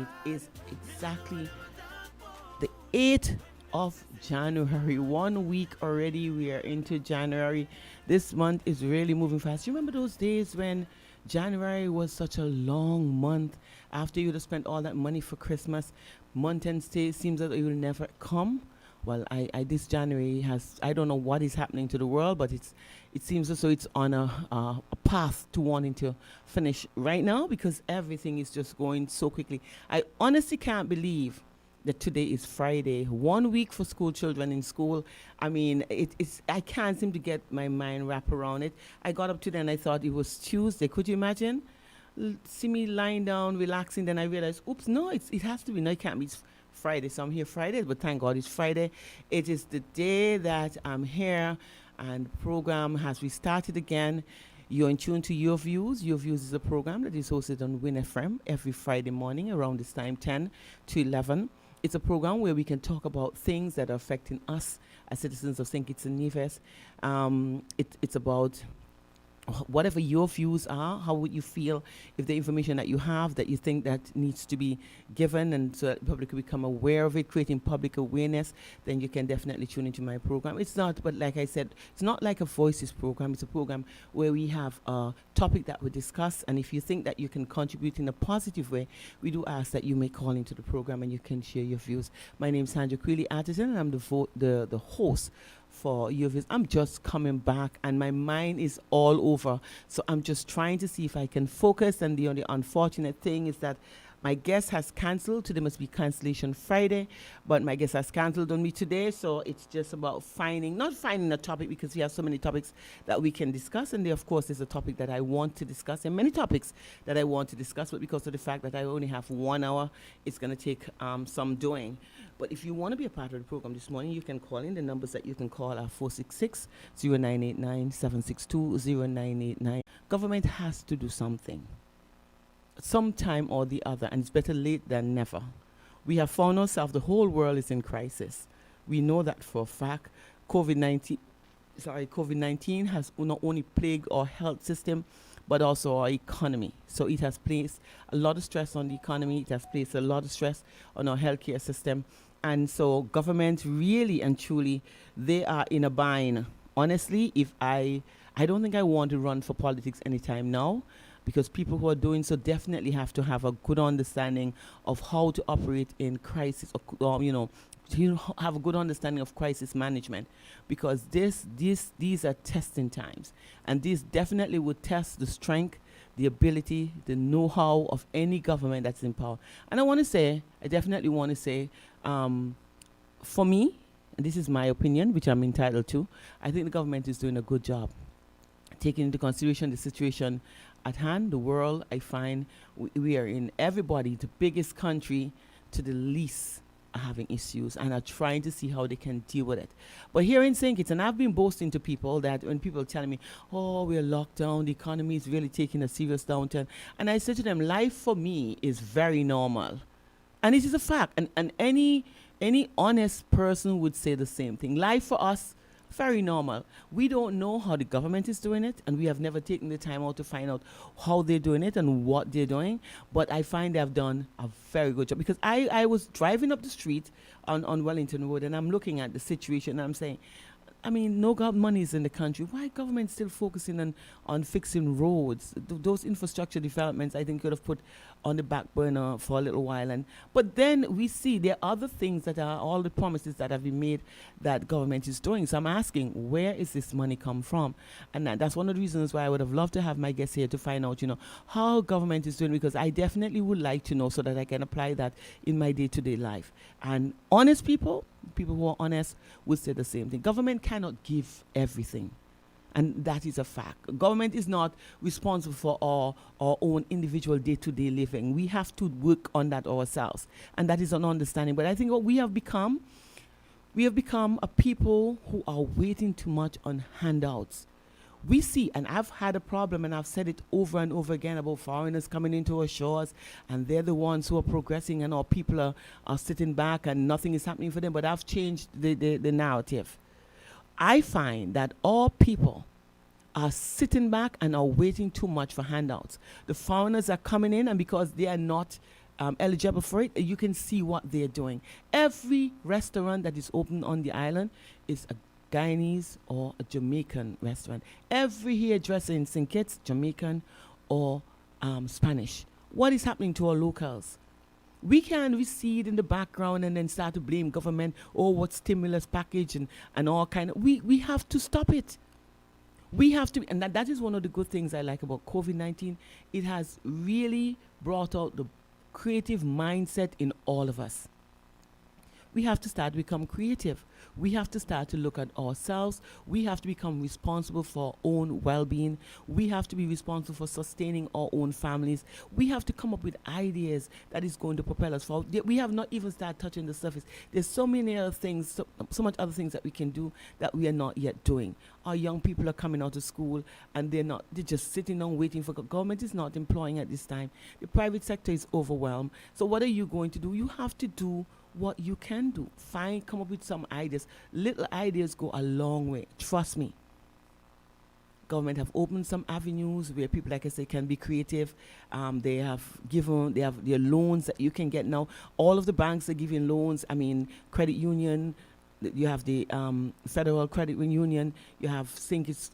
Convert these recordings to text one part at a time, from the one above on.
It is exactly the 8th of January. 1 week already. We are into January. This month is really moving fast. You remember those days when January was such a long month after you'd have spent all that money for Christmas? Month and stay seems that it will never come. Well, I this January has, I don't know what is happening to the world, but it seems as though it's on a path to wanting to finish right now because everything is just going so quickly. I honestly can't believe that today is Friday. 1 week for school children in school. I mean, it's I can't seem to get my mind wrap around it. I got up today and I thought it was Tuesday. Could you imagine? See me lying down, relaxing. Then I realized, oops, no, it has to be. No, it can't be. It's Friday. So I'm here Friday, but thank God it's Friday. It is the day that I'm here and the program has restarted again. You're in tune to Your Views. Your Views is a program that is hosted on WINN FM every Friday morning around this time, 10 to 11. It's a program where we can talk about things that are affecting us as citizens of St Kitts and Nevis. It's about whatever your views are. How would you feel if the information that you have that you think that needs to be given and so that the public can become aware of it, creating public awareness, then you can definitely tune into my program. It's not, but like I said, it's not like a Voices program. It's a program where we have a topic that we discuss, and if you think that you can contribute in a positive way, we do ask that you may call into the program and you can share your views. My name is Sandra Creeley Artisan, and I'm the host for Your Views. I'm just coming back and my mind is all over. So I'm just trying to see if I can focus. And the only unfortunate thing is that my guest has cancelled. Today must be cancellation Friday, but my guest has cancelled on me today. So it's just about not finding a topic, because we have so many topics that we can discuss. And there, of course, is a topic that I want to discuss, and many topics that I want to discuss. But because of the fact that I only have 1 hour, it's going to take some doing. But if you want to be a part of the program this morning, you can call in. The numbers that you can call are 466-0989, 762-0989. Government has to do something, sometime or the other, and it's better late than never. We have found ourselves, the whole world is in crisis. We know that for a fact. COVID-19 has not only plagued our health system, but also our economy. So it has placed a lot of stress on the economy. It has placed a lot of stress on our healthcare system. And so government really and truly, they are in a bind. Honestly, if I don't think I want to run for politics anytime now, because people who are doing so definitely have to have a good understanding of how to operate in crisis, or have a good understanding of crisis management, because these are testing times, and these definitely would test the strength, the ability, the know-how of any government that's in power. And I definitely want to say, for me, and this is my opinion, which I'm entitled to, I think the government is doing a good job taking into consideration the situation at hand. The world, I find we are in, everybody, the biggest country to the least, are having issues and are trying to see how they can deal with it. But here in St. Kitts, and I've been boasting to people that when people are telling me, oh, we're locked down, the economy is really taking a serious downturn, and I say to them, life for me is very normal. And it is a fact. And any honest person would say the same thing. Life for us, very normal. We don't know how the government is doing it, and we have never taken the time out to find out how they're doing it and what they're doing. But I find they've done a very good job, because I was driving up the street on Wellington Road, and I'm looking at the situation, and I'm saying, I mean, no money is in the country. Why government still focusing on fixing roads? Those infrastructure developments, I think, could have put on the back burner for a little while. But then we see there are other things that are all the promises that have been made that government is doing. So I'm asking, where is this money come from? And that's one of the reasons why I would have loved to have my guests here to find out, how government is doing, because I definitely would like to know so that I can apply that in my day-to-day life. And honest people who are honest would say the same thing. Government cannot give everything, and that is a fact. Government is not responsible for our own individual day-to-day living. We have to work on that ourselves, and that is an understanding. But I think what we have become a people who are waiting too much on handouts. We see, and I've had a problem, and I've said it over and over again, about foreigners coming into our shores, and they're the ones who are progressing, and our people are sitting back and nothing is happening for them. But I've changed the narrative. I find that our people are sitting back and are waiting too much for handouts. The foreigners are coming in, and because they are not eligible for it, you can see what they're doing. Every restaurant that is open on the island is a Guyanese or a Jamaican restaurant. Every hairdresser in St Kitts, Jamaican or Spanish. What is happening to our locals? We can't recede in the background and then start to blame government or what stimulus package and all kind of. We have to stop it. We have to, and that is one of the good things I like about COVID-19. It has really brought out the creative mindset in all of us. We have to start to become creative. We have to start to look at ourselves. We have to become responsible for our own well-being. We have to be responsible for sustaining our own families. We have to come up with ideas that is going to propel us forward. We have not even started touching the surface. There's so many other things, so much other things that we can do that we are not yet doing. Our young people are coming out of school and they're just sitting down waiting for government is not employing at this time. The private sector is overwhelmed. So what are you going to do? You have to do what you can do. Come up with some ideas. Little ideas go a long way. Trust me. Government have opened some avenues where people, like I say, can be creative. They have their loans that you can get now. All of the banks are giving loans. I mean, credit union. You have the Federal Credit Union. You have St Kitts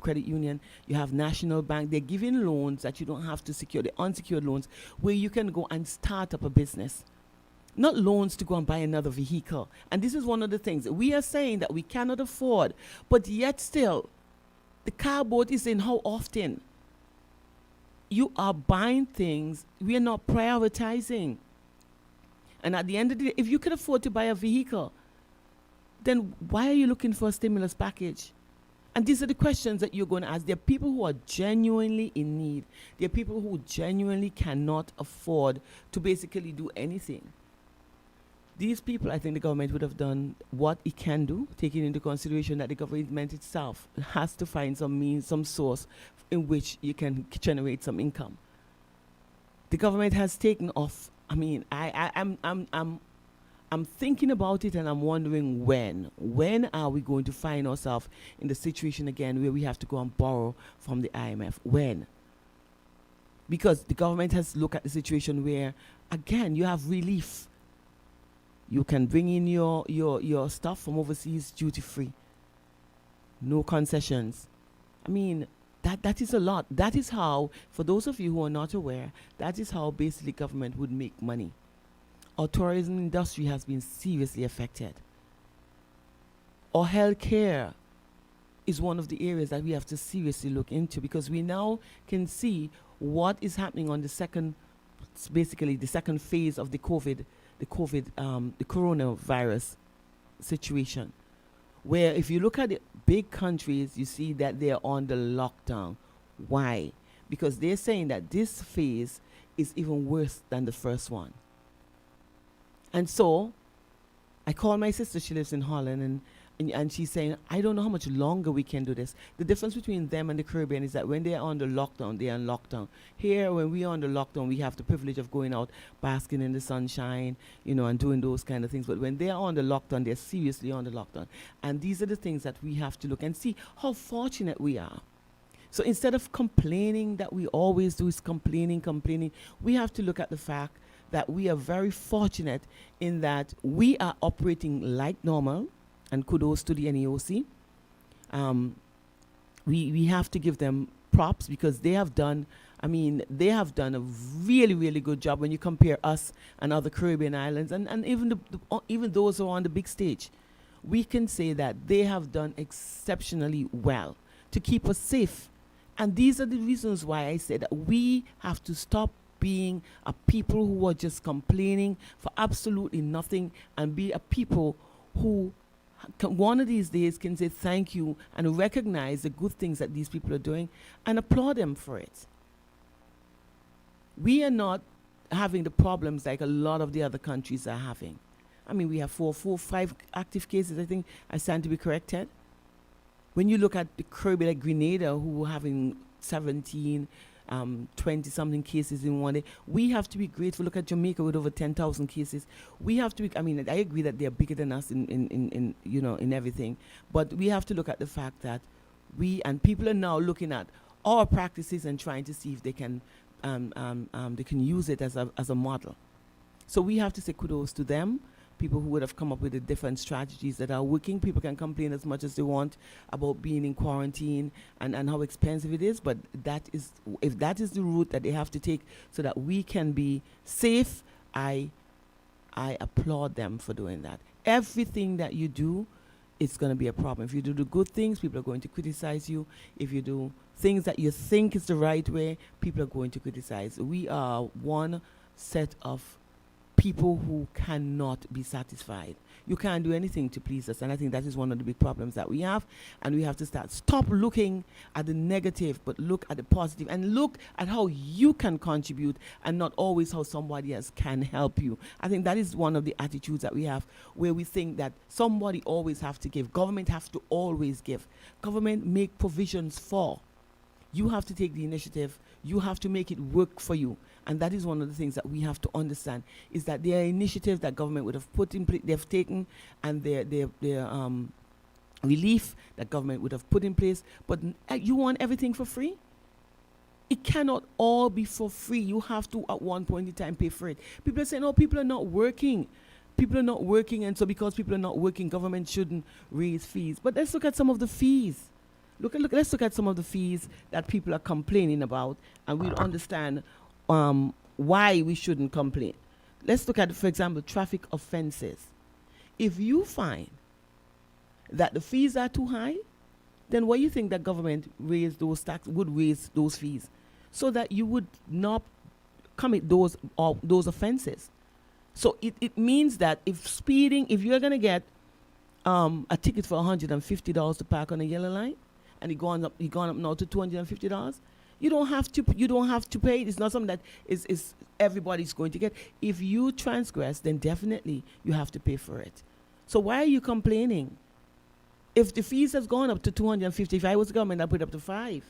Credit Union. You have National Bank. They're giving loans that you don't have to secure. The unsecured loans where you can go and start up a business. Not loans to go and buy another vehicle. And this is one of the things that we are saying that we cannot afford, but yet still, the car boat is in how often? You are buying things we are not prioritizing. And at the end of the day, if you can afford to buy a vehicle, then why are you looking for a stimulus package? And these are the questions that you're going to ask. There are people who are genuinely in need. There are people who genuinely cannot afford to basically do anything. These people, I think the government would have done what it can do, taking into consideration that the government itself has to find some means, some source in which you can generate some income. The government has taken off. I mean, I'm thinking about it and I'm wondering when are we going to find ourselves in the situation again where we have to go and borrow from the IMF? When? Because the government has looked at the situation where, again, you have relief. You can bring in your stuff from overseas duty free. No concessions. I mean, that is a lot. That is how, for those of you who are not aware, that is how basically government would make money. Our tourism industry has been seriously affected. Our healthcare is one of the areas that we have to seriously look into because we now can see what is happening on the second phase of the coronavirus situation, where if you look at the big countries, you see that they're on the lockdown. Why? Because they're saying that this phase is even worse than the first one. And so I called my sister, she lives in Holland, and she's saying, I don't know how much longer we can do this. The difference between them and the Caribbean is that when they're on the lockdown, they're on lockdown. Here, when we're on the lockdown, we have the privilege of going out, basking in the sunshine, and doing those kind of things. But when they're on the lockdown, they're seriously on the lockdown. And these are the things that we have to look and see how fortunate we are. So instead of complaining that we always do is complaining, we have to look at the fact that we are very fortunate in that we are operating like normal. And kudos to the NEOC. We have to give them props because they have done a really, really good job when you compare us and other Caribbean islands and even those who are on the big stage. We can say that they have done exceptionally well to keep us safe. And these are the reasons why I say that we have to stop being a people who are just complaining for absolutely nothing and be a people who one of these days can say thank you and recognize the good things that these people are doing and applaud them for it. We are not having the problems like a lot of the other countries are having. I mean, we have 5 active cases, I think. I stand to be corrected. When you look at the Caribbean, like Grenada, who are having 17, 20-something cases in one day. We have to be grateful. Look at Jamaica with over 10,000 cases. We have to be, I mean, I agree that they're bigger than us in everything, but we have to look at the fact that people are now looking at our practices and trying to see if they can use it as a model. So we have to say kudos to them, people who would have come up with the different strategies that are working. People can complain as much as they want about being in quarantine and how expensive it is, but if that is the route that they have to take so that we can be safe, I applaud them for doing that. Everything that you do, it's going to be a problem. If you do the good things, people are going to criticize you. If you do things that you think is the right way, people are going to criticize. We are one set of people who cannot be satisfied. You can't do anything to please us, and I think that is one of the big problems that we have, and we have to stop looking at the negative, but look at the positive, and look at how you can contribute, and not always how somebody else can help you. I think that is one of the attitudes that we have, where we think that somebody always have to give. Government has to always give. Government make provisions for. You have to take the initiative. You have to make it work for you. And that is one of the things that we have to understand, is that there are initiatives that government would have put in place, they've taken, and their relief that government would have put in place. But you want everything for free? It cannot all be for free. You have to, at one point in time, pay for it. People are saying, oh, people are not working. People are not working, and so because people are not working, government shouldn't raise fees. But let's look at some of the fees. Let's look at some of the fees that people are complaining about, and we'll understand why we shouldn't complain. Let's look at, for example, traffic offenses. If you find that the fees are too high, then why you think that government would raise those fees, so that you would not commit those offenses? So it means that if you're going to get a ticket for $150 to park on a yellow line, and you're going up now to $250, you don't have to pay. It's not something that is everybody's going to get. If you transgress, then definitely you have to pay for it. So why are you complaining? If the fees has gone up to $250, if I was the government, I'd put it up to $5,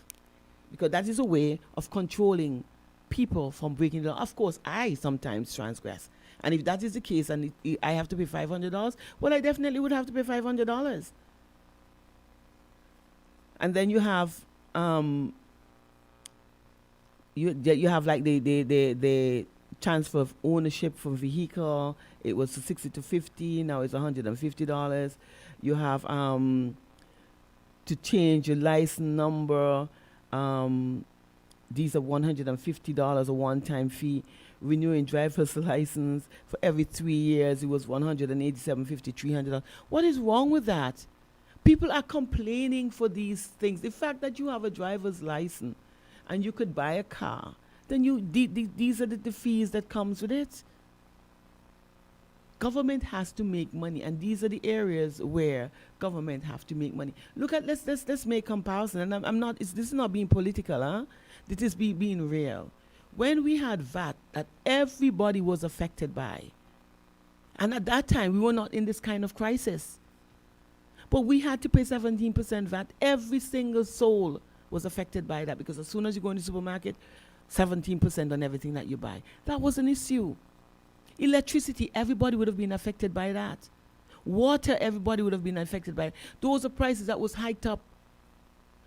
because that is a way of controlling people from breaking the law. Of course, I sometimes transgress, and if that is the case, and I have to pay $500, well, I definitely would have to pay $500. And then you have you have like the transfer of ownership for vehicle. It was 60 to 50. Now it's $150. You have to change your license number. These are $150, a one-time fee. Renewing driver's license for every 3 years, it was $187.50, $300. What is wrong with that? People are complaining for these things. The fact that you have a driver's license and you could buy a car, then these are the fees that comes with it. Government has to make money, and these are the areas where government have to make money. Look at let's make comparison, and this is not being political, huh? This is being real. When we had VAT that everybody was affected by, and at that time we were not in this kind of crisis, but we had to pay 17% VAT. Every single soul was affected by that, because as soon as you go in the supermarket, 17% on everything that you buy. That was an issue. Electricity, everybody would have been affected by that. Water, everybody would have been affected by it. Those are prices that was hiked up,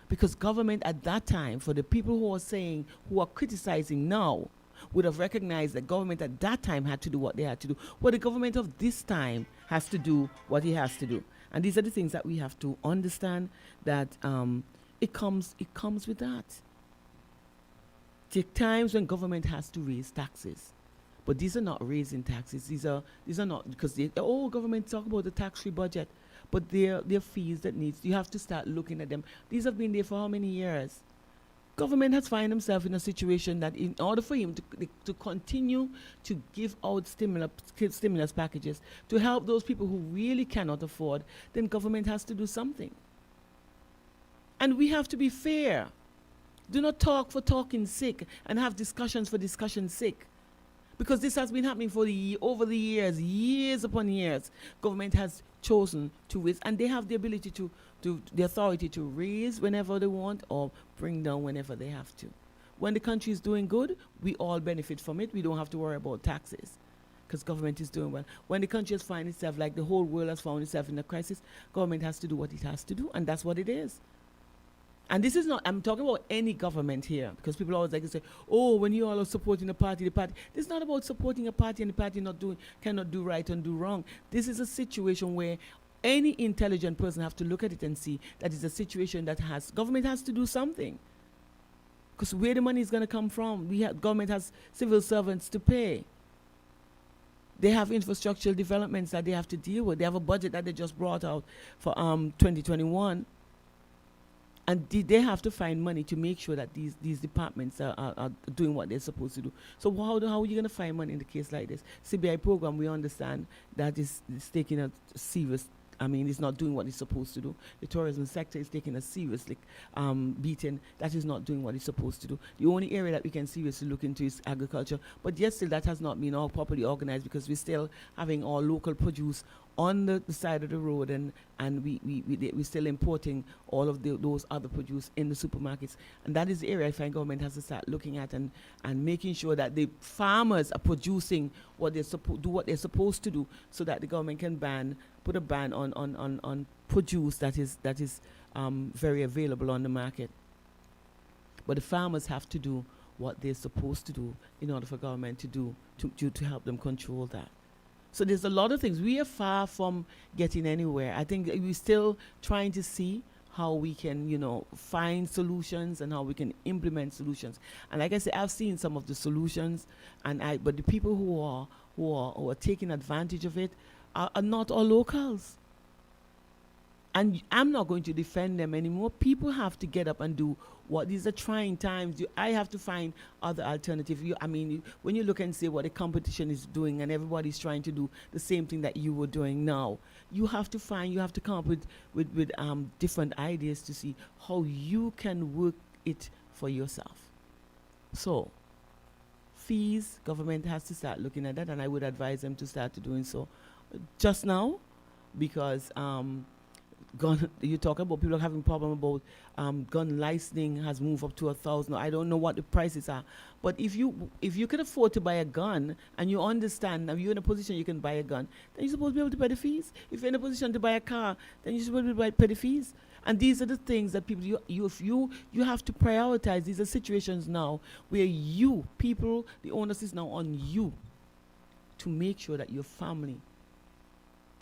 because government at that time, for the people who are criticizing now, would have recognized that government at that time had to do what they had to do. Well, the government of this time has to do what it has to do. And these are the things that we have to understand, that it comes with that. There are times when government has to raise taxes, but these are not raising taxes. These are not, because government talk about the tax-free budget, but they're fees that you have to start looking at them. These have been there for how many years? Government has found himself in a situation that in order for him to continue to give out stimulus packages to help those people who really cannot afford, then government has to do something. And we have to be fair. Do not talk for talking sake and have discussions for discussion's sake. Because this has been happening over the years upon years. Government has chosen to raise, and they have the ability the authority to raise whenever they want or bring down whenever they have to. When the country is doing good, we all benefit from it. We don't have to worry about taxes, because government is doing well. When the country has found itself, like the whole world has found itself in a crisis, government has to do what it has to do, and that's what it is. And this is not, I'm talking about any government here, because people always like to say, oh, when you all are supporting a party, the party. This is not about supporting a party and the party cannot do right and do wrong. This is a situation where any intelligent person have to look at it and see that it's a situation that government has to do something. Because where the money is going to come from, government has civil servants to pay. They have infrastructural developments that they have to deal with. They have a budget that they just brought out for 2021. And they have to find money to make sure that these departments are doing what they're supposed to do. So how are you going to find money in a case like this? CBI program, we understand that is taking a serious, it's not doing what it's supposed to do. The tourism sector is taking a serious beating. That is not doing what it's supposed to do. The only area that we can seriously look into is agriculture. But yet still that has not been all properly organized, because we're still having all local produce on the side of the road, and we're still importing all of those other produce in the supermarkets. And that is the area I find government has to start looking at and making sure that the farmers are producing what they're supposed to do, so that the government can put a ban on produce that is very available on the market. But the farmers have to do what they're supposed to do in order for government to help them control that. So there's a lot of things. We are far from getting anywhere. I think we're still trying to see how we can, find solutions and how we can implement solutions. And like I said, I've seen some of the solutions, but the people who are taking advantage of it are not all locals. And I'm not going to defend them anymore. People have to get up and do what these are trying times. I have to find other alternatives. When you look and see what the competition is doing and everybody's trying to do the same thing that you were doing now, you have to come up with different ideas to see how you can work it for yourself. So, fees, government has to start looking at that, and I would advise them to start doing so just now, because you talk about people having problem about gun licensing has moved up to 1,000. I don't know what the prices are, but if you can afford to buy a gun and you understand, and you're in a position you can buy a gun, then you're supposed to be able to pay the fees. If you're in a position to buy a car, then you're supposed to be able to pay the fees. And these are the things that people you have to prioritize. These are situations now where the onus is now on you to make sure that your family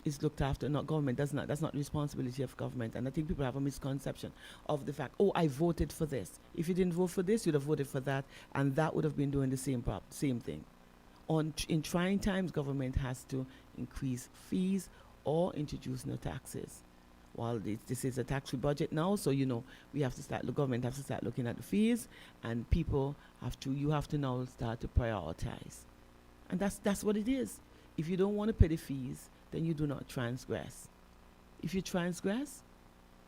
is looked after, not government. That's not the responsibility of government. And I think people have a misconception of the fact, oh, I voted for this. If you didn't vote for this, you'd have voted for that, and that would have been doing the same thing. In trying times, government has to increase fees or introduce no taxes. Well, this is a tax-free budget now, so the government has to start looking at the fees, and you have to now start to prioritize. And that's what it is. If you don't want to pay the fees, then you do not transgress. If you transgress,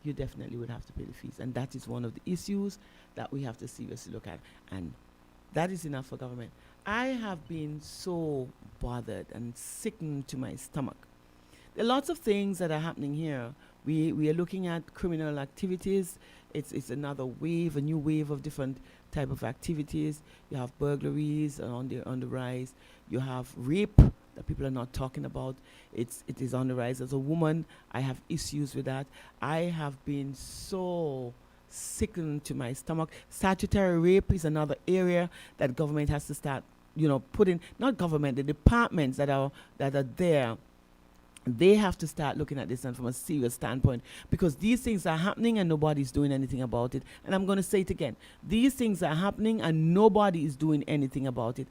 you definitely would have to pay the fees. And that is one of the issues that we have to seriously look at. And that is enough for government. I have been so bothered and sickened to my stomach. There are lots of things that are happening here. We are looking at criminal activities. It's another wave, a new wave of different type of activities. You have burglaries on the rise. You have rape that people are not talking about. It is on the rise. As a woman, I have issues with that. I have been so sickened to my stomach. Statutory rape is another area that government has to start, putting, not government, the departments that are there. They have to start looking at this and from a serious standpoint, because these things are happening and nobody's doing anything about it. And I'm going to say it again. These things are happening and nobody is doing anything about it.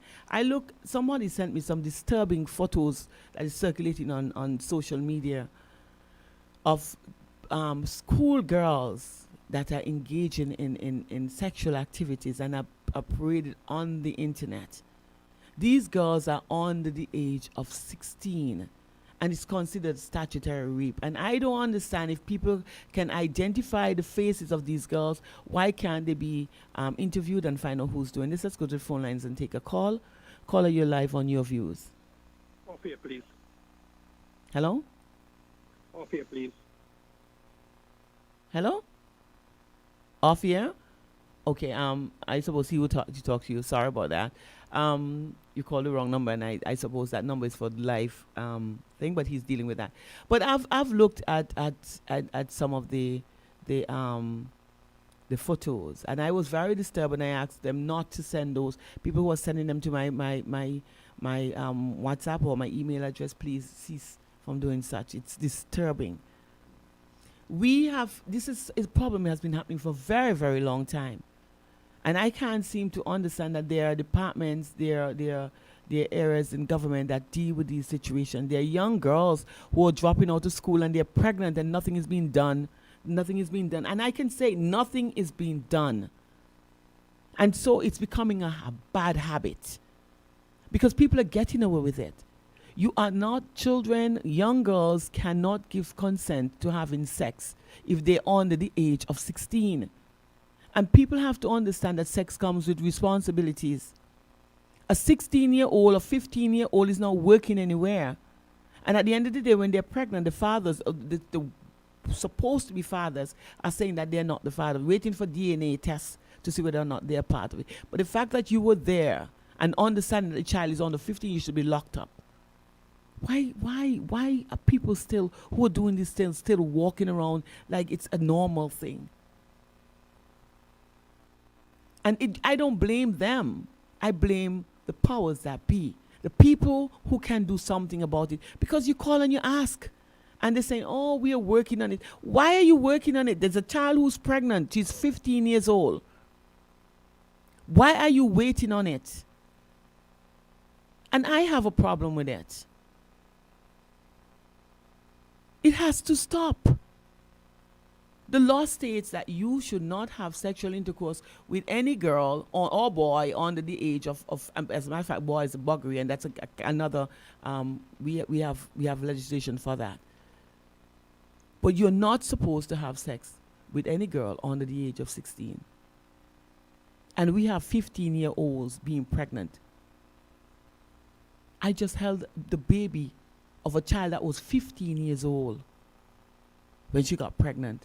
Somebody sent me some disturbing photos that is circulating on social media of school girls that are engaging in sexual activities and are paraded on the internet. These girls are under the age of 16. And it's considered statutory rape. And I don't understand, if people can identify the faces of these girls, why can't they be interviewed and find out who's doing this? Let's go to the phone lines and take a call. Caller, you're live on Your Views. Off here, please. Hello? Off here, please. Hello? Off here? Okay, I suppose he will talk to you. Sorry about that. You called the wrong number, and I suppose that number is for the live thing, but he's dealing with that. But I've looked at some of the the photos. And I was very disturbed, and I asked them not to send those. People who are sending them to my WhatsApp or my email address, please cease from doing such. It's disturbing. This is a problem that has been happening for a very, very long time. And I can't seem to understand that there are departments, there are areas in government that deal with these situations. There are young girls who are dropping out of school and they're pregnant and nothing is being done. Nothing is being done. And I can say nothing is being done. And so it's becoming a bad habit because people are getting away with it. You are not children, young girls cannot give consent to having sex if they're under the age of 16. And people have to understand that sex comes with responsibilities. A 16-year-old or 15-year-old is not working anywhere. And at the end of the day, when they're pregnant, the fathers, the supposed to be fathers, are saying that they're not the father, waiting for DNA tests to see whether or not they're part of it. But the fact that you were there and understanding that the child is under 15, you should be locked up. Why are people still, who are doing these things, still walking around like it's a normal thing? And I don't blame them. I blame the powers that be. The people who can do something about it. Because you call and you ask. And they're saying, oh, we are working on it. Why are you working on it? There's a child who's pregnant. She's 15 years old. Why are you waiting on it? And I have a problem with it. It has to stop. The law states that you should not have sexual intercourse with any girl or boy under the age of as a matter of fact, boy is a buggery, and that's another, we have legislation for that. But you're not supposed to have sex with any girl under the age of 16. And we have 15-year-olds being pregnant. I just held the baby of a child that was 15 years old when she got pregnant.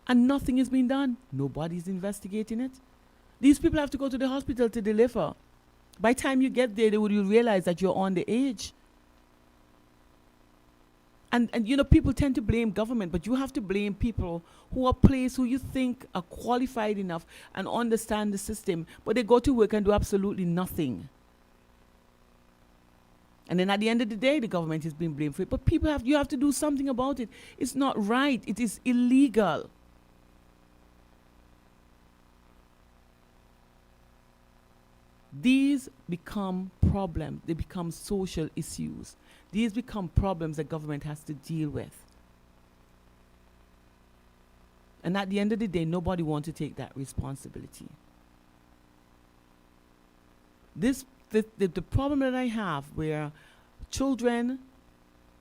And nothing is being done. Nobody's investigating it. These people have to go to the hospital to deliver. By the time you get there, you realize that you're on the age. And you know, people tend to blame government, but you have to blame people who are placed, who you think are qualified enough and understand the system, but they go to work and do absolutely nothing. And then at the end of the day, the government is being blamed for it. But you have to do something about it. It's not right. It is illegal. These become problems. They become social issues. These become problems that government has to deal with. And at the end of the day, nobody wants to take that responsibility. The problem that I have where children,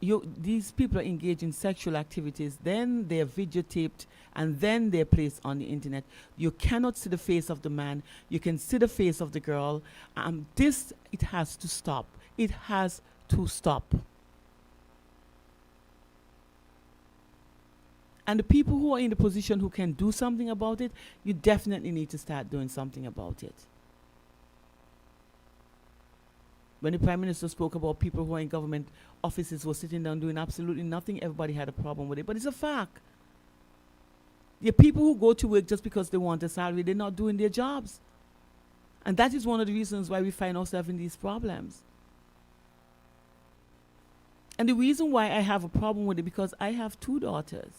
these people are engaged in sexual activities, then they're videotaped, and then they're placed on the internet. You cannot see the face of the man. You can see the face of the girl. It has to stop. It has to stop. And the people who are in the position who can do something about it, you definitely need to start doing something about it. When the Prime Minister spoke about people who are in government offices who are sitting down doing absolutely nothing, everybody had a problem with it. But it's a fact. There are people who go to work just because they want a salary. They're not doing their jobs. And that is one of the reasons why we find ourselves in these problems. And the reason why I have a problem with it, because I have 2 daughters.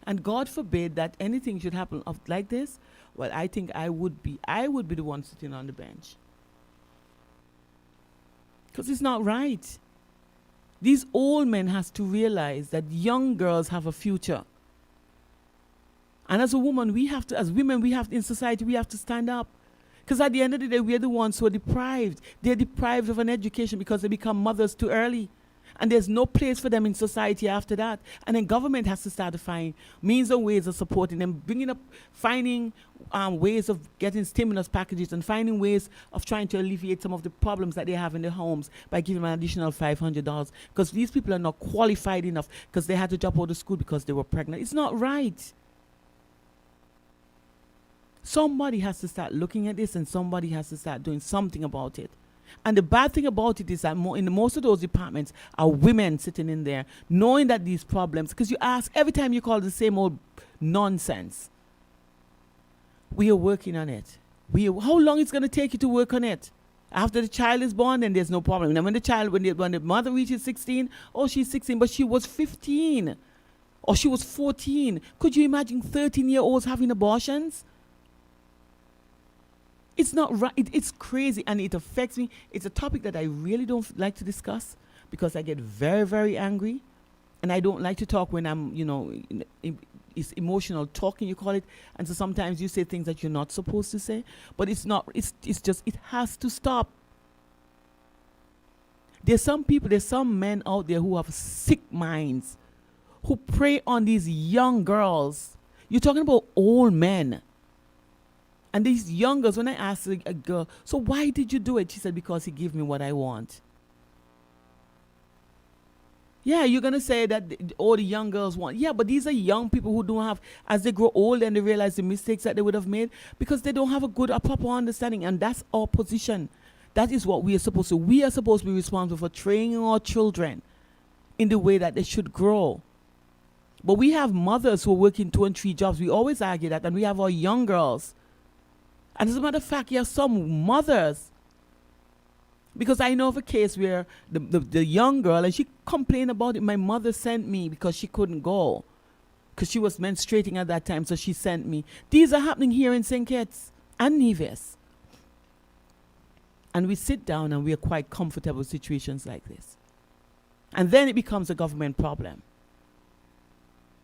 And God forbid that anything should happen like this. Well, I think I would be the one sitting on the bench. Because it's not right. These old men has to realize that young girls have a future. And as a woman, as women, in society, we have to stand up. Because at the end of the day, we are the ones who are deprived. They're deprived of an education because they become mothers too early. And there's no place for them in society after that. And then government has to start to find means and ways of supporting them, finding ways of getting stimulus packages and finding ways of trying to alleviate some of the problems that they have in their homes by giving them an additional $500. Because these people are not qualified enough because they had to drop out of school because they were pregnant. It's not right. Somebody has to start looking at this, and somebody has to start doing something about it. And the bad thing about it is that in most of those departments are women sitting in there, knowing that these problems, because you ask, every time you call the same old nonsense. We are working on it. How long it's going to take you to work on it? After the child is born, then there's no problem. Now, when the mother reaches 16, oh, she's 16, but she was 15, or she was 14. Could you imagine 13-year-olds having abortions? It's not right. It's crazy, and it affects me. It's a topic that I really don't like to discuss because I get very, very angry, and I don't like to talk when I'm, it's emotional talking, you call it, and so sometimes you say things that you're not supposed to say, but it's not. It's just, it has to stop. There's some men out there who have sick minds, who prey on these young girls. You're talking about old men. And these young girls, when I asked a girl, so why did you do it? She said, because he gave me what I want. Yeah, you're going to say that all the young girls want. Yeah, but these are young people who don't have, as they grow old and they realize the mistakes that they would have made, because they don't have a proper understanding. And that's our position. That is what we are supposed to. We are supposed to be responsible for training our children in the way that they should grow. But we have mothers who are working 2 and 3 jobs. We always argue that. And we have our young girls. And as a matter of fact, you have some mothers. Because I know of a case where the young girl, and she complained about it. My mother sent me because she couldn't go. Because she was menstruating at that time, so she sent me. These are happening here in St Kitts and Nevis. And we sit down and we are quite comfortable with situations like this. And then it becomes a government problem.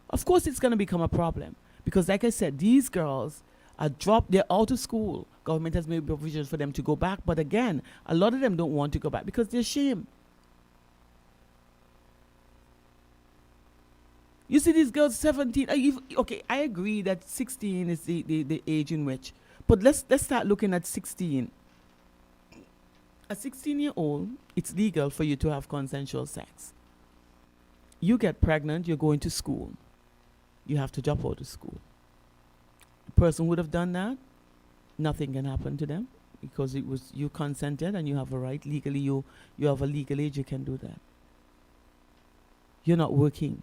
Of course it's going to become a problem. Because like I said, these girls are dropped, they're out of school. Government has made provisions for them to go back. But again, a lot of them don't want to go back because they're ashamed. You see these girls 17. Okay, I agree that 16 is the age in which. But let's start looking at 16. A 16-year-old, it's legal for you to have consensual sex. You get pregnant, you're going to school. You have to drop out of school. The person would have done that, nothing can happen to them because it was you consented and you have a right. Legally, you have a legal age, you can do that. You're not working.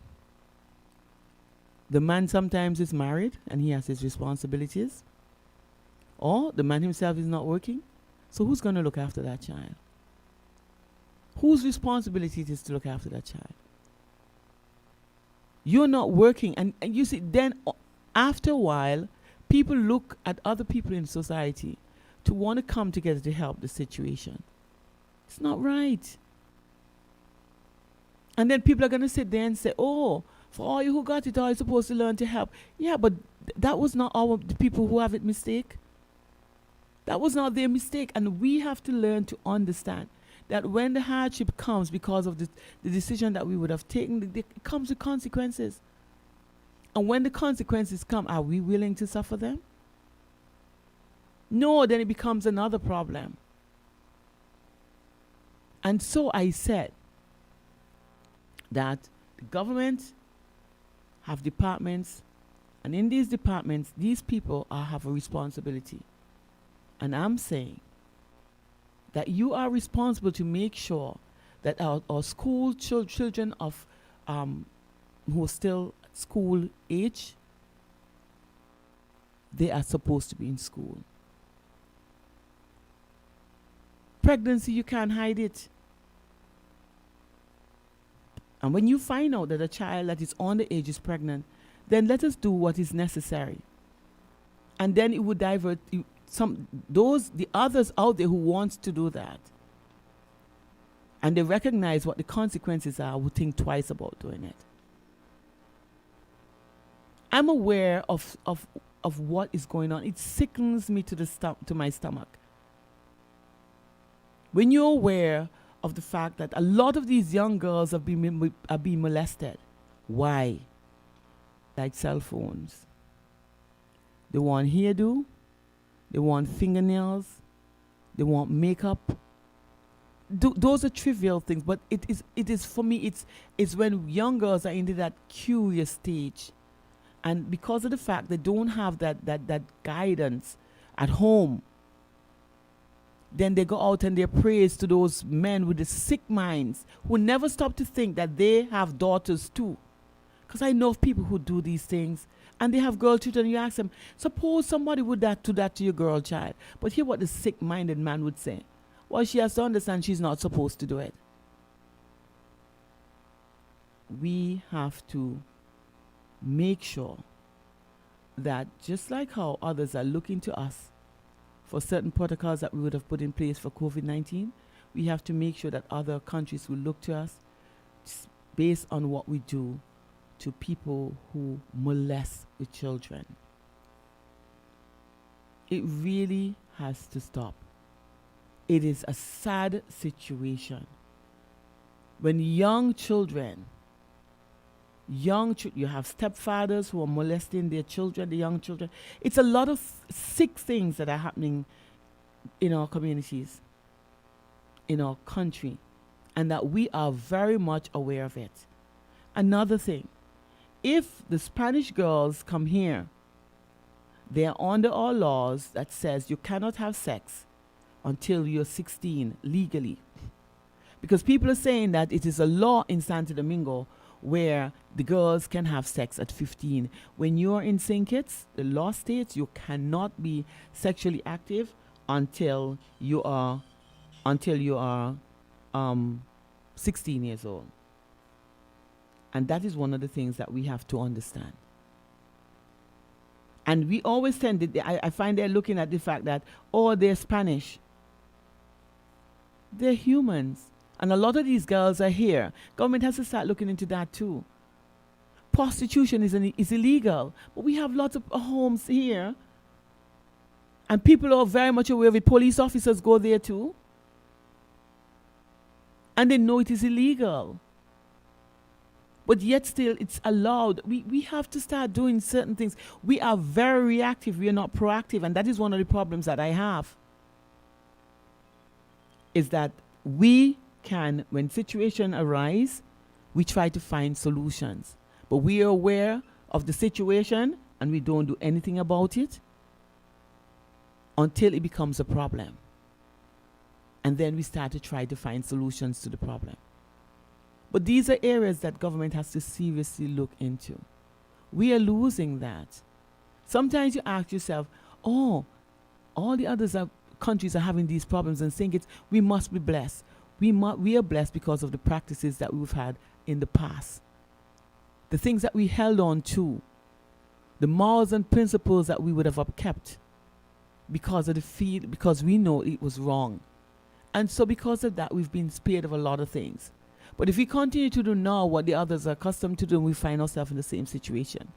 The man sometimes is married and he has his responsibilities. Or the man himself is not working. So who's going to look after that child? Whose responsibility it is to look after that child? You're not working. And you see, then after a while, people look at other people in society to want to come together to help the situation. It's not right. And then people are going to sit there and say, oh, for all you who got it all, you're supposed to learn to help. Yeah, but that was not the people who have it mistake. That was not their mistake. And we have to learn to understand that when the hardship comes because of the decision that we would have taken, it comes with consequences. And when the consequences come, are we willing to suffer them? No, then it becomes another problem. And so I said that the government have departments, and in these departments, these people have a responsibility. And I'm saying that you are responsible to make sure that our school children of who are still school age, they are supposed to be in school. Pregnancy, you can't hide it. And when you find out that a child that is underage is pregnant, then let us do what is necessary. And then it would divert the others out there who wants to do that. And they recognize what the consequences are, would think twice about doing it. I'm aware of what is going on. It sickens me to my stomach. When you're aware of the fact that a lot of these young girls are being molested. Why? Like cell phones. They want hairdo. They want fingernails. They want makeup. Those are trivial things, but it is for me. It's when young girls are into that curious stage, and because of the fact they don't have that guidance at home, then they go out and they praise to those men with the sick minds who never stop to think that they have daughters too. Because I know of people who do these things, And they have girl children. You ask them, suppose somebody would do that to your girl child. But hear what the sick-minded man would say. Well, she has to understand she's not supposed to do it. We have to make sure that just like how others are looking to us for certain protocols that we would have put in place for COVID-19, we have to make sure that other countries will look to us based on what we do to people who molest the children. It really has to stop. It is a sad situation when young children, you have stepfathers who are molesting their children, the young children. It's a lot of sick things that are happening in our communities, in our country, and that we are very much aware of it. Another thing, if the Spanish girls come here, they are under our laws that says you cannot have sex until you're 16 legally. Because people are saying that it is a law in Santo Domingo where the girls can have sex at 15. When you're in St Kitts, the law states you cannot be sexually active until you are 16 years old. And that is one of the things that we have to understand. And we always tend to, I find they're looking at the fact that, oh, they're Spanish. They're humans. And a lot of these girls are here. Government has to start looking into that too. Prostitution is illegal. But we have lots of homes here. And people are very much aware of it. Police officers go there too. And they know it is illegal. But yet still it's allowed. We have to start doing certain things. We are very reactive. We are not proactive. And that is one of the problems that I have. Is that we can, when situations arise, we try to find solutions. But we are aware of the situation and we don't do anything about it until it becomes a problem. And then we start to try to find solutions to the problem. But these are areas that government has to seriously look into. We are losing that. Sometimes you ask yourself, oh, all the others countries are having these problems and think we must be blessed. We are blessed because of the practices that we've had in the past. The things that we held on to. The morals and principles that we would have upkept because we know it was wrong. And so because of that, we've been spared of a lot of things. But if we continue to do now what the others are accustomed to do, we find ourselves in the same situation.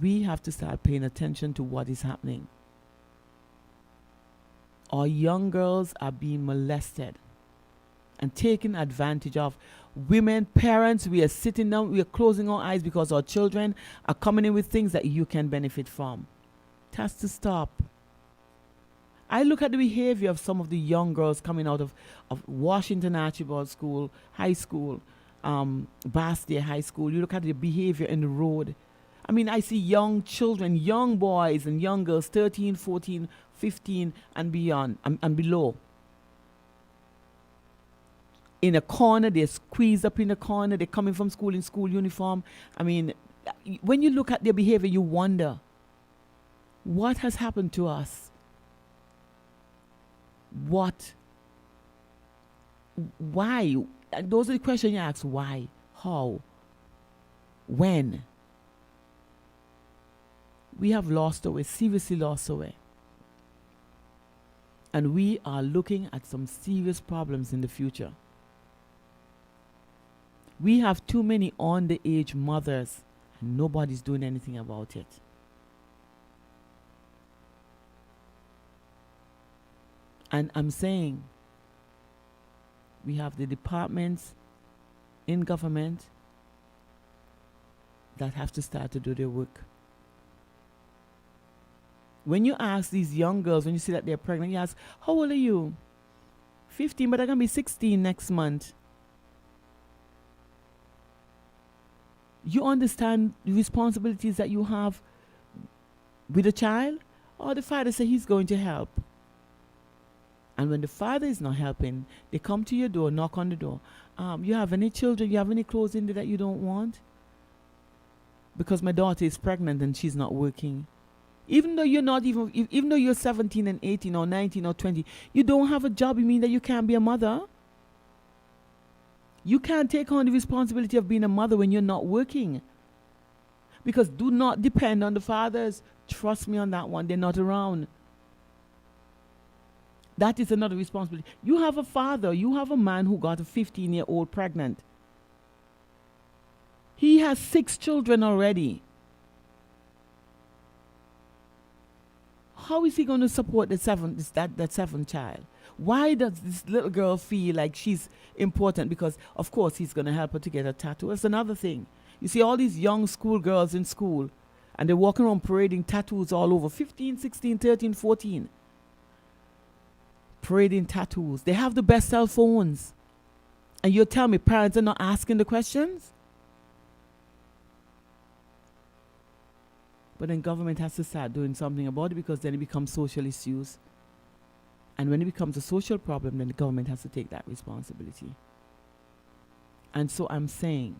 We have to start paying attention to what is happening. Our young girls are being molested and taken advantage of. Women, parents, we are sitting down, we are closing our eyes because our children are coming in with things that you can benefit from. It has to stop. I look at the behavior of some of the young girls coming out of Washington Archibald School, high school, Bastia High School. You look at the behavior in the road. I mean, I see young children, young boys and young girls, 13, 14, 15 and beyond and below. In a corner, they're squeezed up in a corner. They're coming from school in school uniform. I mean, when you look at their behavior, you wonder, what has happened to us? What? Why? And those are the questions you ask. Why? How? When? We have lost our way, seriously lost our way. And we are looking at some serious problems in the future. We have too many underage mothers and nobody's doing anything about it. And I'm saying we have the departments in government that have to start to do their work. When you ask these young girls, when you see that they're pregnant, you ask, how old are you? 15, but I'm going to be 16 next month. You understand the responsibilities that you have with a child? Or the father says he's going to help. And when the father is not helping, they come to your door, knock on the door. You have any children? You have any clothes in there that you don't want? because my daughter is pregnant and she's not working. Even though you're not even though you're 17 and 18 or 19 or 20, you don't have a job, you mean that you can't be a mother? You can't take on the responsibility of being a mother when you're not working. Because do not depend on the fathers. Trust me on that one. They're not around. That is another responsibility. You have a father. You have a man who got a 15-year-old pregnant. He has 6 children already. How is he going to support that seventh child? Why does this little girl feel like she's important? Because, of course, he's going to help her to get a tattoo. That's another thing. You see all these young school girls in school, and they're walking around parading tattoos all over. 15, 16, 13, 14. Parading tattoos. They have the best cell phones. And you tell me parents are not asking the questions? But then government has to start doing something about it, because then it becomes social issues. And when it becomes a social problem, then the government has to take that responsibility. And so I'm saying,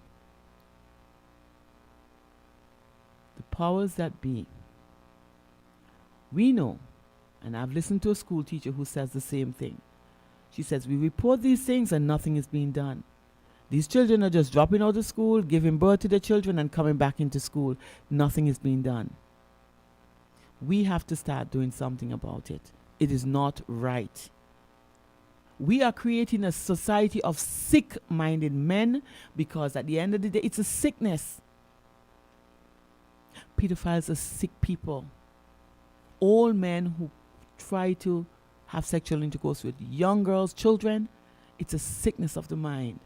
the powers that be, we know, and I've listened to a school teacher who says the same thing. She says, we report these things and nothing is being done. These children are just dropping out of school, giving birth to their children and coming back into school. Nothing is being done. We have to start doing something about it. It is not right. We are creating a society of sick-minded men, because at the end of the day, it's a sickness. Pedophiles are sick people. All men who try to have sexual intercourse with young girls, children, it's a sickness of the mind.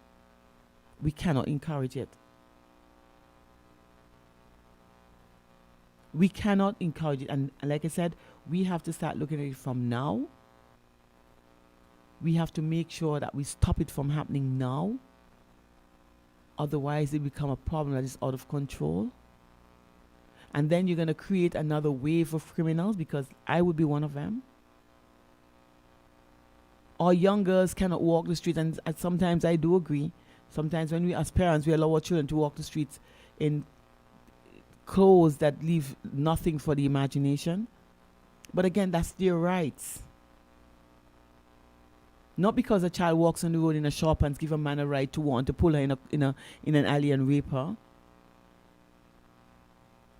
We cannot encourage it. We cannot encourage it. And like I said, we have to start looking at it from now. We have to make sure that we stop it from happening now. Otherwise, it becomes a problem that is out of control. And then you're going to create another wave of criminals, because I would be one of them. Our young girls cannot walk the street, and sometimes I do agree. Sometimes when we, as parents, we allow our children to walk the streets in clothes that leave nothing for the imagination. But again, that's their rights. Not because a child walks on the road in a short pants, give a man a right to want to pull her in an alley and rape her.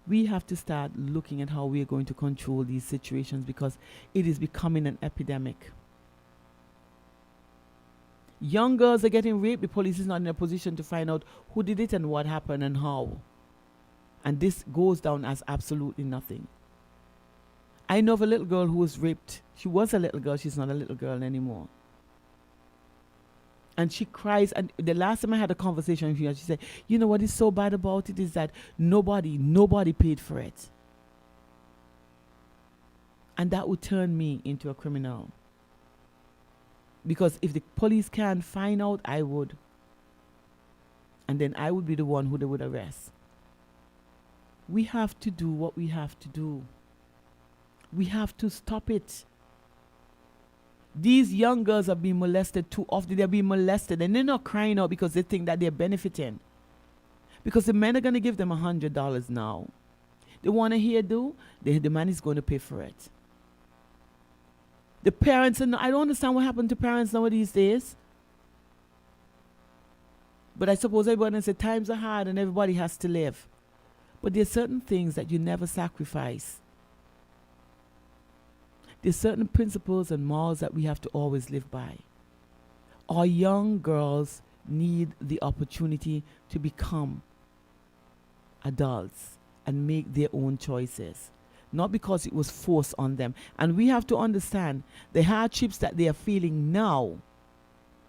We have to start looking at how we are going to control these situations, because it is becoming an epidemic. Young girls are getting raped. The police is not in a position to find out who did it and what happened and how. And this goes down as absolutely nothing. I know of a little girl who was raped. She was a little girl. She's not a little girl anymore. And she cries. And the last time I had a conversation with her, she said, you know what is so bad about it is that nobody paid for it. And that would turn me into a criminal. Because if the police can't find out, I would. And then I would be the one who they would arrest. We have to do what we have to do. We have to stop it. These young girls are being molested too often. They're being molested, and they're not crying out because they think that they're benefiting. Because the men are going to give them $100 now. They want to hear the man is going to pay for it. The parents, and I don't understand what happened to parents nowadays days. But I suppose everybody said times are hard and everybody has to live. But there are certain things that you never sacrifice. There's certain principles and morals that we have to always live by. Our young girls need the opportunity to become adults and make their own choices. Not because it was forced on them. And we have to understand the hardships that they are feeling now,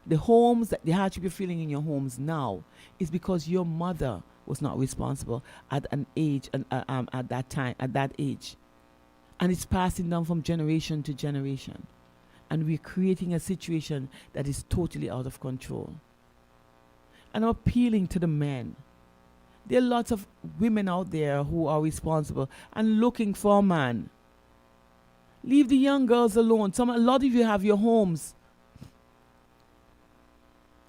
the hardship you're feeling in your homes now, is because your mother was not responsible at an age, at that age. And it's passing down from generation to generation. And we're creating a situation that is totally out of control. And I'm appealing to the men. There are lots of women out there who are responsible and looking for a man. Leave the young girls alone. A lot of you have your homes.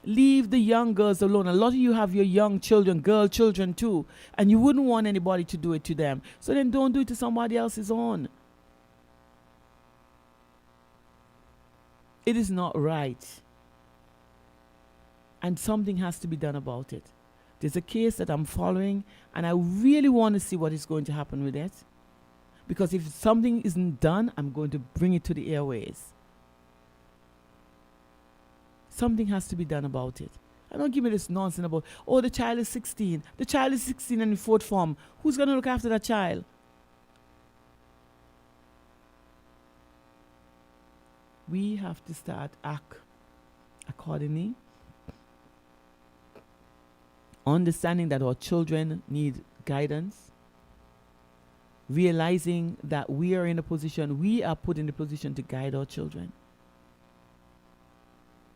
Leave the young girls alone. A lot of you have your young children, girl children too, and you wouldn't want anybody to do it to them. So then don't do it to somebody else's own. It is not right. And something has to be done about it. There's a case that I'm following, and I really want to see what is going to happen with it. Because if something isn't done, I'm going to bring it to the airways. Something has to be done about it. And don't give me this nonsense about, oh, the child is 16. The child is 16 and in fourth form. Who's going to look after that child? We have to start act accordingly. Understanding that our children need guidance. Realizing that we are put in the position to guide our children.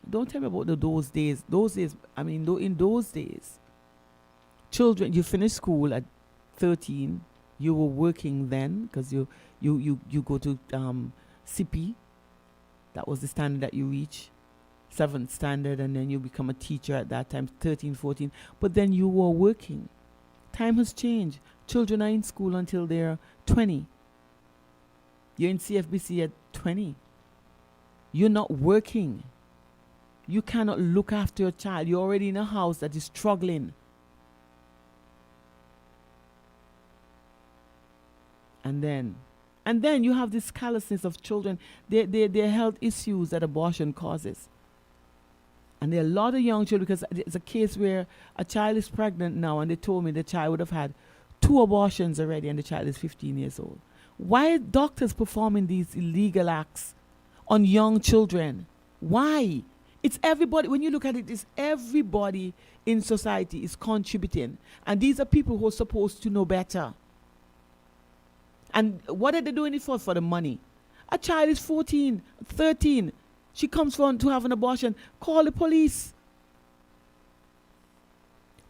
Don't tell me about those days. In those days, children, you finish school at 13. You were working then because you go to CP. That was the standard that you reach. 7th standard, and then you become a teacher at that time, 13, 14. But then you were working. Time has changed. Children are in school until they're 20. You're in CFBC at 20. You're not working. You cannot look after your child. You're already in a house that is struggling. And then you have this callousness of children, their health issues that abortion causes. And there are a lot of young children, because there's a case where a child is pregnant now, and they told me the child would have had 2 abortions already, and the child is 15 years old. Why are doctors performing these illegal acts on young children? Why? It's everybody. When you look at it, it's everybody in society is contributing. And these are people who are supposed to know better. And what are they doing it for? For the money. A child is 14, 13. She comes to have an abortion. Call the police.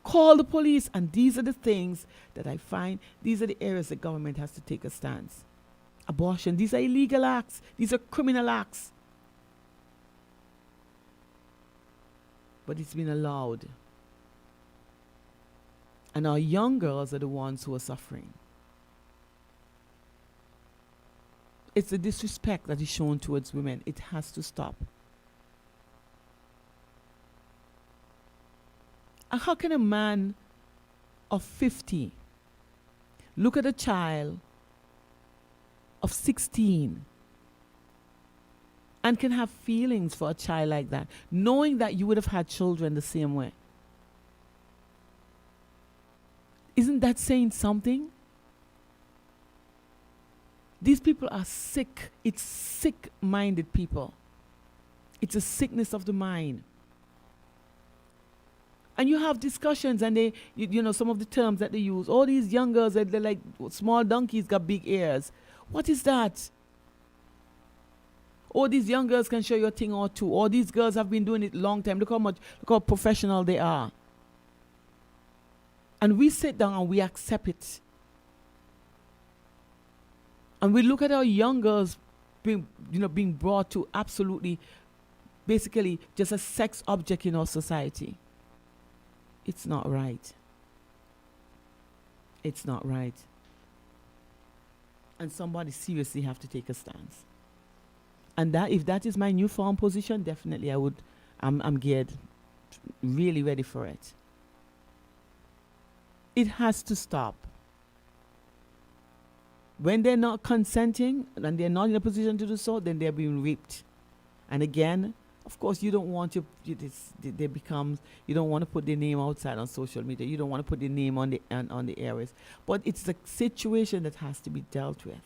Call the police. And these are the things that I find, these are the areas the government has to take a stance. Abortion, these are illegal acts. These are criminal acts. But it's been allowed. And our young girls are the ones who are suffering. It's the disrespect that is shown towards women. It has to stop. And how can a man of 50 look at a child of 16 and can have feelings for a child like that, knowing that you would have had children the same way? Isn't that saying something? These people are sick. It's sick-minded people. It's a sickness of the mind. And you have discussions, and they, you know, some of the terms that they use. All these young girls, they're like small donkeys got big ears. What is that? All these young girls can show you a thing or two. All these girls have been doing it a long time. Look how professional they are. And we sit down and we accept it. And we look at our young girls being brought to absolutely, basically, just a sex object in our society. It's not right. It's not right. And somebody seriously have to take a stance. And that, if that is my newfound position, definitely I'm geared, really ready for it. It has to stop. When they're not consenting and they're not in a position to do so, then they're being raped. And again, of course, you don't want you don't want to put their name outside on social media. You don't want to put their name on the airways. But it's a situation that has to be dealt with.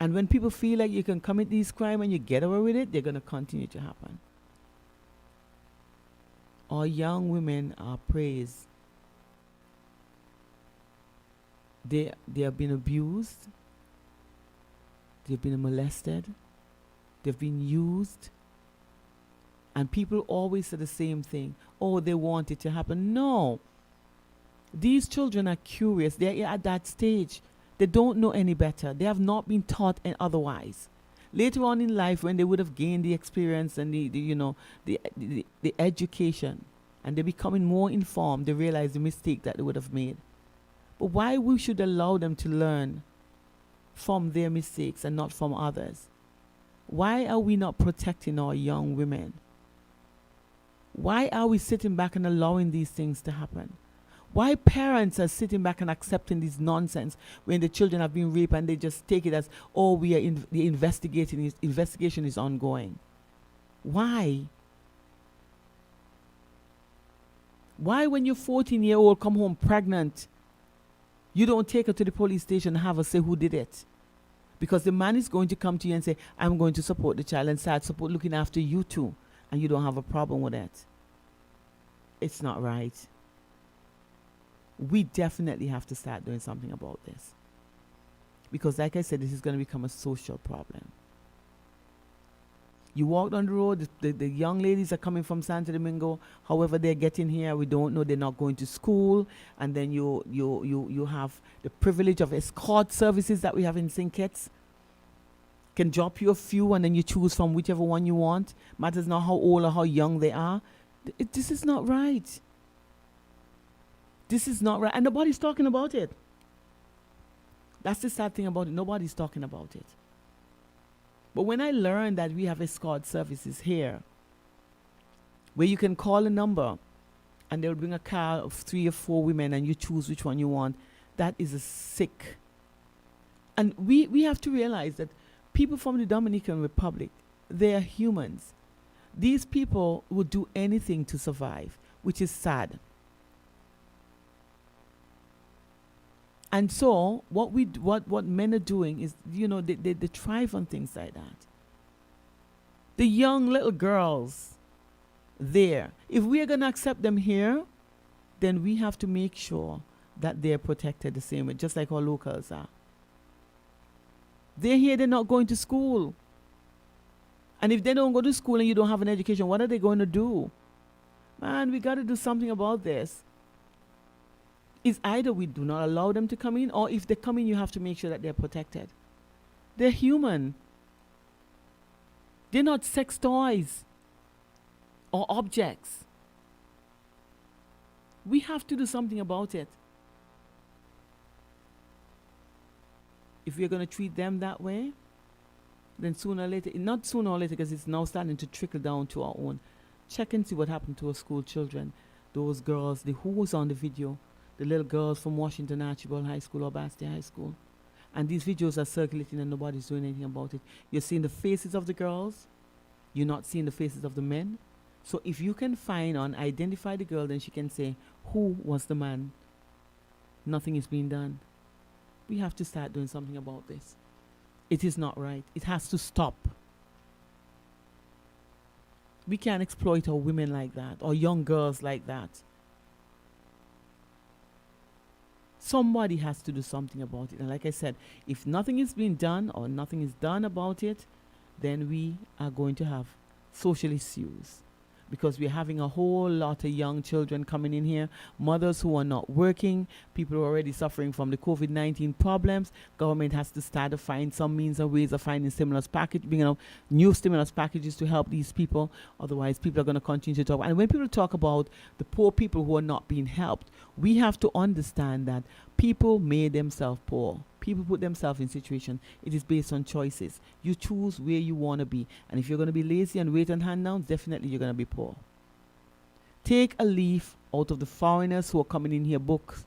And when people feel like you can commit these crimes and you get away with it, they're going to continue to happen. Our young women are praised. They have been abused. They've been molested. They've been used. And people always say the same thing. Oh, they want it to happen. No. These children are curious. They're at that stage. They don't know any better. They have not been taught otherwise. Later on in life, when they would have gained the experience and the education, and they're becoming more informed, they realize the mistake that they would have made. But why we should allow them to learn from their mistakes and not from others? Why are we not protecting our young women? Why are we sitting back and allowing these things to happen? Why parents are sitting back and accepting this nonsense when the children have been raped and they just take it as, oh, we are the investigation is ongoing? Why? Why, when your 14-year-old come home pregnant, you don't take her to the police station and have her say who did it? Because the man is going to come to you and say, I'm going to support the child and start looking after you too, and you don't have a problem with that. It's not right. We definitely have to start doing something about this. Because like I said, this is going to become a social problem. You walk down the road, the young ladies are coming from Santo Domingo. However they're getting here, we don't know. They're not going to school. And then you have the privilege of escort services that we have in St Kitts. Can drop you a few and then you choose from whichever one you want. Matters not how old or how young they are. This is not right. This is not right. And nobody's talking about it. That's the sad thing about it. Nobody's talking about it. But when I learned that we have escort services here, where you can call a number and they'll bring a car of 3 or 4 women and you choose which one you want, that is a sick. And we have to realize that people from the Dominican Republic, they are humans. These people would do anything to survive, which is sad. And so what men are doing is, they thrive on things like that. The young little girls there, if we are going to accept them here, then we have to make sure that they're protected the same way, just like our locals are. They're here, they're not going to school. And if they don't go to school and you don't have an education, what are they going to do? Man, we got to do something about this. It's either we do not allow them to come in, or if they come in, you have to make sure that they're protected. They're human. They're not sex toys or objects. We have to do something about it. If we're going to treat them that way, then sooner or later, not sooner or later, because it's now starting to trickle down to our own. Check and see what happened to our school children. Those girls, who was on the video, the little girls from Washington Archibald High School or Basti High School. And these videos are circulating and nobody's doing anything about it. You're seeing the faces of the girls. You're not seeing the faces of the men. So if you can find and identify the girl, then she can say, who was the man? Nothing is being done. We have to start doing something about this. It is not right. It has to stop. We can't exploit our women like that, or young girls like that. Somebody has to do something about it. And like I said, if nothing is being done or nothing is done about it, then we are going to have social issues. Because we're having a whole lot of young children coming in here, mothers who are not working, people who are already suffering from the COVID-19 problems. Government has to start to find some means and ways of finding stimulus package, new stimulus packages to help these people. Otherwise, people are going to continue to talk. And when people talk about the poor people who are not being helped, we have to understand that people made themselves poor. People put themselves in situations. It is based on choices. You choose where you want to be. And if you're going to be lazy and wait on handouts, definitely you're going to be poor. Take a leaf out of the foreigners who are coming in here books.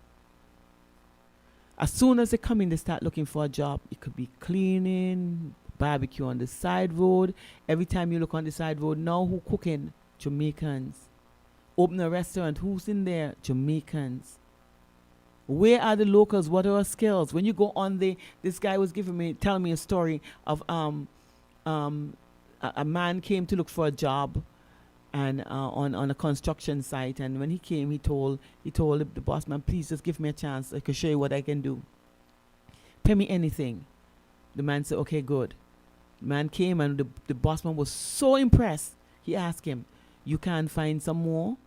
As soon as they come in, they start looking for a job. It could be cleaning, barbecue on the side road. Every time you look on the side road, now who cooking? Jamaicans. Open a restaurant, who's in there? Jamaicans. Where are the locals? What are our skills? When you go on this guy was telling me a story of a man came to look for a job and on a construction site, and when he came, he told the boss man, please just give me a chance. I can show you what I can do. Pay me anything. The man said, okay, good. The man came and the boss man was so impressed. He asked him, you can't find some more?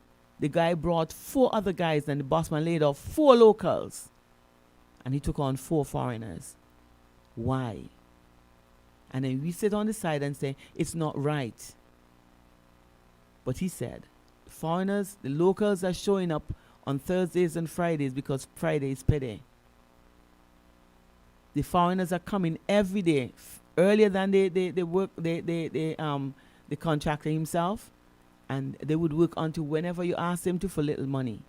The guy brought 4 other guys and the boss man laid off 4 locals. And he took on 4 foreigners. Why? And then we sit on the side and say, it's not right. But he said, foreigners, the locals are showing up on Thursdays and Fridays because Friday is payday. The foreigners are coming every day, earlier than they work, the contractor himself, and they would work until whenever you ask them to for little money.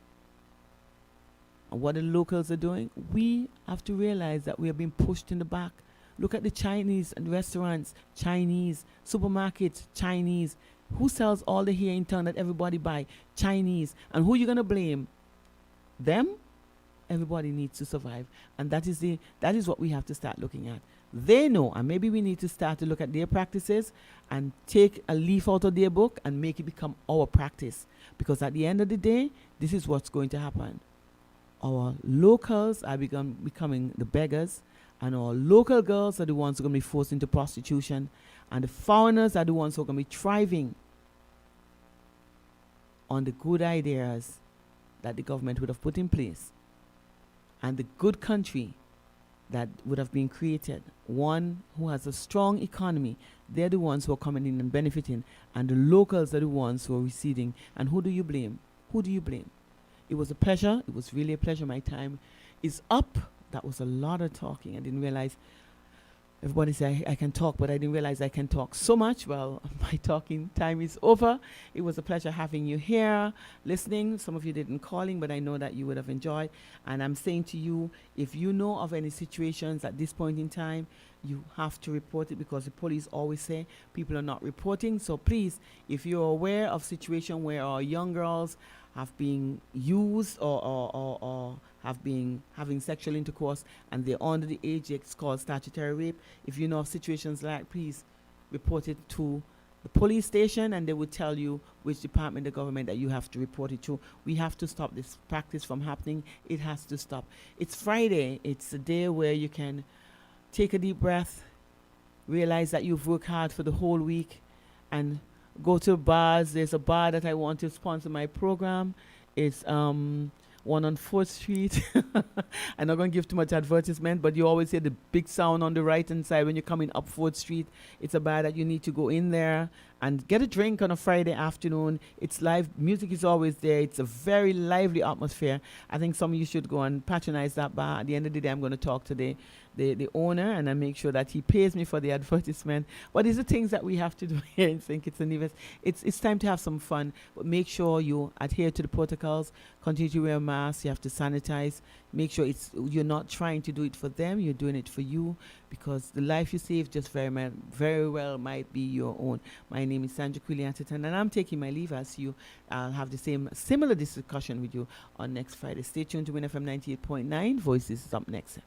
And what the locals are doing, we have to realize that we are being pushed in the back. Look at the Chinese and restaurants, Chinese, supermarkets, Chinese. Who sells all the here in town that everybody buy? Chinese. And who you gonna blame? Them? Everybody needs to survive. And that is what we have to start looking at. They know, and maybe we need to start to look at their practices and take a leaf out of their book and make it become our practice. Because at the end of the day, this is what's going to happen. Our locals are becoming the beggars, and our local girls are the ones who are going to be forced into prostitution, and the foreigners are the ones who are going to be thriving on the good ideas that the government would have put in place and the good country that would have been created. One who has a strong economy, they're the ones who are coming in and benefiting, and the locals are the ones who are receding. And who do you blame? Who do you blame? It was a pleasure. It was really a pleasure. My time is up. That was a lot of talking. I didn't realize. Everybody say I can talk, but I didn't realize I can talk so much. Well, my talking time is over. It was a pleasure having you here, listening. Some of you didn't calling, but I know that you would have enjoyed. And I'm saying to you, if you know of any situations at this point in time, you have to report it, because the police always say people are not reporting. So please, if you're aware of situation where our young girls have been used or have been having sexual intercourse and they're under the age, it's called statutory rape. If you know of situations like, please report it to the police station, and they will tell you which department of government that you have to report it to. We have to stop this practice from happening. It has to stop. It's Friday. It's a day where you can take a deep breath, realize that you've worked hard for the whole week, and go to bars. There's a bar that I want to sponsor my program. It's one on 4th Street. I'm not going to give too much advertisement, but you always hear the big sound on the right-hand side when you're coming up 4th Street. It's a bar that you need to go in there and get a drink on a Friday afternoon. It's live. Music is always there. It's a very lively atmosphere. I think some of you should go and patronize that bar. At the end of the day, I'm going to talk to the owner, and I make sure that he pays me for the advertisement. But these are things that we have to do here in St Kitts and Nevis. It's time to have some fun, but make sure you adhere to the protocols. Continue to wear a mask. You have to sanitize. Make sure you're not trying to do it for them. You're doing it for you, because the life you save just very well might be your own. My name is Sandra Quillianton, and I'm taking my leave. I'll have the similar discussion with you on next Friday. Stay tuned to WINN FM 98.9. Voices is up next.